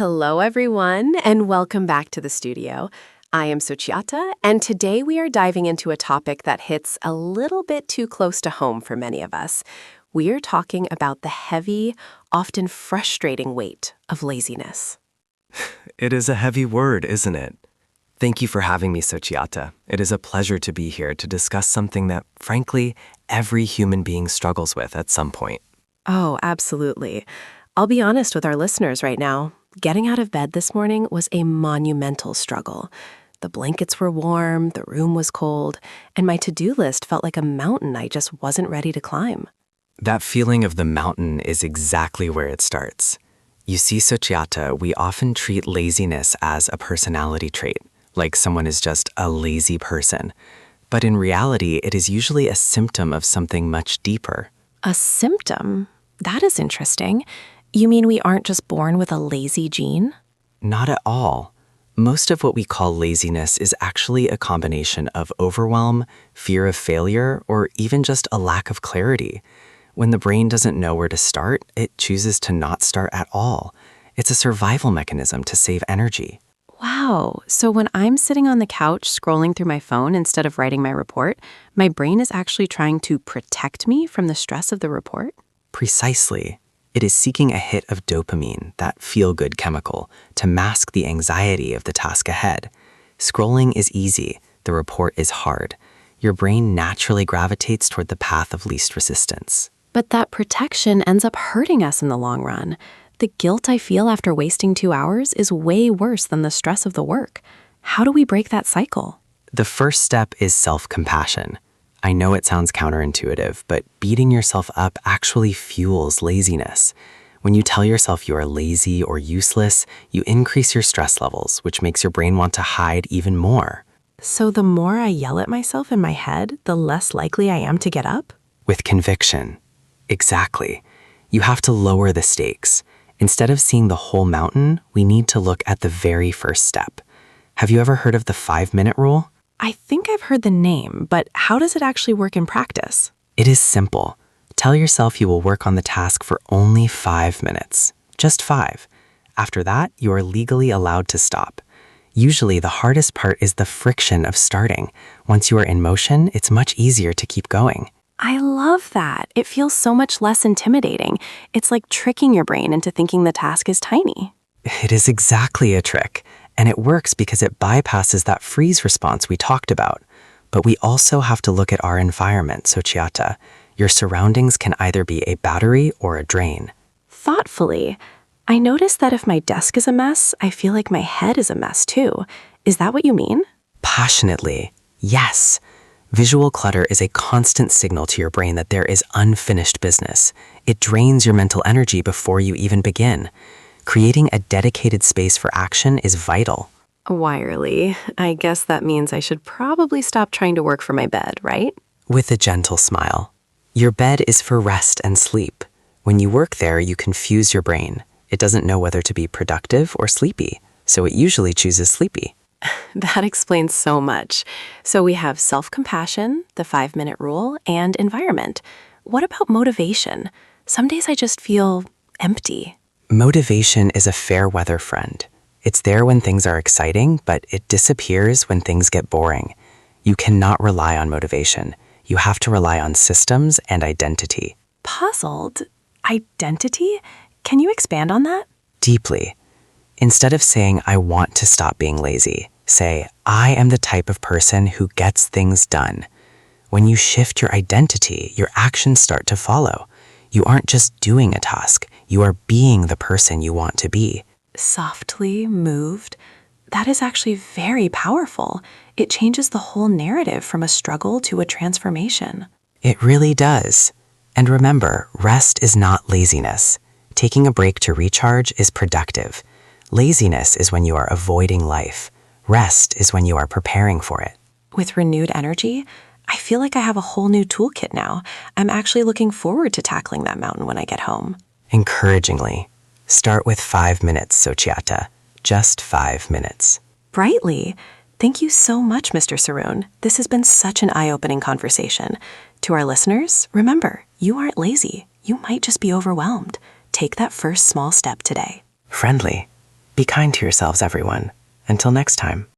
Hello, everyone, and welcome back to the studio. I am Suchiata, and today we are diving into a topic that hits a little bit too close to home for many of us. We are talking about the heavy, often frustrating weight of laziness. It is a heavy word, isn't it? Thank you for having me, Suchiata. It is a pleasure to be here to discuss something that, frankly, every human being struggles with at some point. Oh, absolutely. I'll be honest with our listeners right now. Getting out of bed this morning was a monumental struggle. The blankets were warm, the room was cold, and my to-do list felt like a mountain I just wasn't ready to climb. That feeling of the mountain is exactly where it starts. You see, Suchiata, we often treat laziness as a personality trait, like someone is just a lazy person. But in reality, it is usually a symptom of something much deeper. A symptom? That is interesting. You mean we aren't just born with a lazy gene? Not at all. Most of what we call laziness is actually a combination of overwhelm, fear of failure, or even just a lack of clarity. When the brain doesn't know where to start, it chooses to not start at all. It's a survival mechanism to save energy. Wow, so when I'm sitting on the couch scrolling through my phone instead of writing my report, my brain is actually trying to protect me from the stress of the report? Precisely. It is seeking a hit of dopamine, that feel-good chemical, to mask the anxiety of the task ahead. Scrolling is easy, the report is hard. Your brain naturally gravitates toward the path of least resistance. But that protection ends up hurting us in the long run. The guilt I feel after wasting 2 hours is way worse than the stress of the work. How do we break that cycle? The first step is self-compassion. I know it sounds counterintuitive, but beating yourself up actually fuels laziness. When you tell yourself you are lazy or useless, you increase your stress levels, which makes your brain want to hide even more. So the more I yell at myself in my head, the less likely I am to get up? With conviction. Exactly. You have to lower the stakes. Instead of seeing the whole mountain, we need to look at the very first step. Have you ever heard of the 5-minute rule? I think I've heard the name, but how does it actually work in practice? It is simple. Tell yourself you will work on the task for only 5 minutes. Just 5. After that, you are legally allowed to stop. Usually, the hardest part is the friction of starting. Once you are in motion, it's much easier to keep going. I love that. It feels so much less intimidating. It's like tricking your brain into thinking the task is tiny. It is exactly a trick, and it works because it bypasses that freeze response we talked about. But we also have to look at our environment, Suchiata. Your surroundings can either be a battery or a drain. Thoughtfully, I notice that if my desk is a mess, I feel like my head is a mess too. Is that what you mean? Passionately, yes. Visual clutter is a constant signal to your brain that there is unfinished business. It drains your mental energy before you even begin. Creating a dedicated space for action is vital. Wirely, I guess that means I should probably stop trying to work from my bed, right? With a gentle smile. Your bed is for rest and sleep. When you work there, you confuse your brain. It doesn't know whether to be productive or sleepy, so it usually chooses sleepy. That explains so much. So we have self-compassion, the 5-minute rule, and environment. What about motivation? Some days I just feel empty. Motivation is a fair weather friend. It's there when things are exciting, but it disappears when things get boring. You cannot rely on motivation. You have to rely on systems and identity. Puzzled? Identity? Can you expand on that? Deeply. Instead of saying, I want to stop being lazy, say, I am the type of person who gets things done. When you shift your identity, your actions start to follow. You aren't just doing a task, you are being the person you want to be. Softly moved. That is actually very powerful. It changes the whole narrative from a struggle to a transformation. It really does. And remember, rest is not laziness. Taking a break to recharge is productive. Laziness is when you are avoiding life. Rest is when you are preparing for it. With renewed energy, I feel like I have a whole new toolkit now. I'm actually looking forward to tackling that mountain when I get home. Encouragingly, start with 5 minutes, Suchiata. Just 5 minutes. Brightly. Thank you so much, Mr. Saroon. This has been such an eye-opening conversation. To our listeners, remember, you aren't lazy. You might just be overwhelmed. Take that first small step today. Friendly. Be kind to yourselves, everyone. Until next time.